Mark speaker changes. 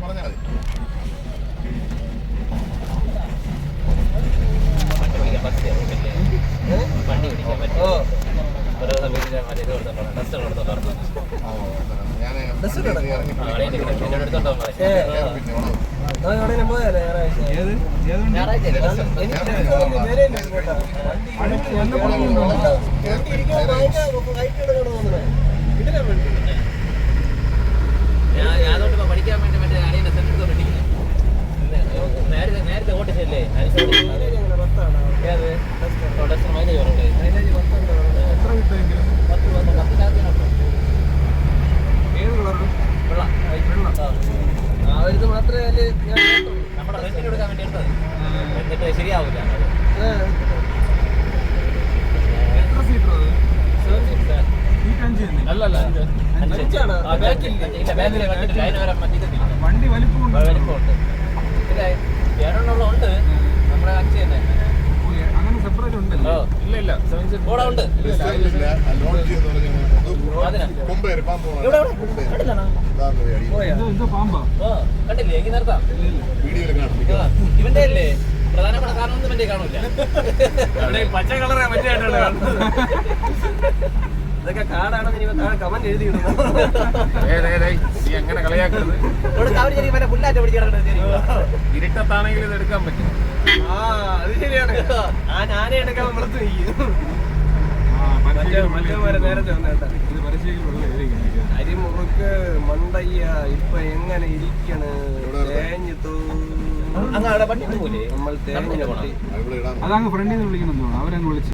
Speaker 1: പറഞ്ഞാൽ മതി.
Speaker 2: വണ്ടി പിടിക്കാൻ പറ്റും. ഓരോ സമയത്ത് മറ്റേ ഇത് കൊടുത്തോളാം, ടെസ്റ്റ് കൊടുത്തോളാം. ഞാനോട്ട് പഠിക്കാൻ വേണ്ടി മറ്റേ അടിയുടെ സെന്റർ നേരത്തെ ഓട്ടിച്ചല്ലേ ടെസ്റ്റ് മൈലേജ്
Speaker 3: ഇത് മാത്രമേ
Speaker 2: നമ്മുടെ റെന്റിന് കൊടുക്കാൻ വേണ്ടി എടുത്തത്. എന്നിട്ട് ശരിയാവില്ല.
Speaker 4: വണ്ടി വലിപ്പമുണ്ട്.
Speaker 2: ഉണ്ട് നമ്മുടെ അച്ഛൻ തന്നെ.
Speaker 4: അങ്ങനെ സെപ്പറേറ്റ് ഉണ്ടല്ലോ?
Speaker 2: ഇല്ല കൂടെ ഉണ്ട്.
Speaker 4: പാമ്പാ
Speaker 2: കണ്ടില്ലേ? എനിക്ക് നിർത്താം. ഇവന്റെ അല്ലേ പ്രധാനപ്പെട്ട കാരണം ഇവന്റെ കാണൂല. പച്ച കളറാ മറ്റേ
Speaker 3: ഇതൊക്കെ കാടാണെന്ന് ഇനി താഴെ കമന്റ് എഴുതിയിടുന്നു.
Speaker 4: അങ്ങനെ കളിയാക്കരുത്.
Speaker 2: പുല്ലാറ്റ പിടിച്ചിട്ടുണ്ട്.
Speaker 4: ഇരുട്ടത്താണെങ്കിൽ ഇത് എടുക്കാൻ പറ്റും.
Speaker 3: അത് ശരിയാണ്. ആ ഞാനേ എടുക്കാൻ നമ്മളത്ത് മറ്റേ നേരത്തെ വന്നേട്ടാ അരിമുറുക്ക് മണ്ടയ്യ ഇപ്പൊ എങ്ങനെ ഇരിക്കണ് തേഞ്ഞിട്ടു
Speaker 2: അങ്ങനെ വണ്ടി പോലെ
Speaker 3: നമ്മൾ തേഞ്ഞ
Speaker 4: അതങ്ങ് ഫ്രണ്ടിൽ നിന്ന് വിളിക്കണം. അവരങ്ങ് വിളിച്ചു.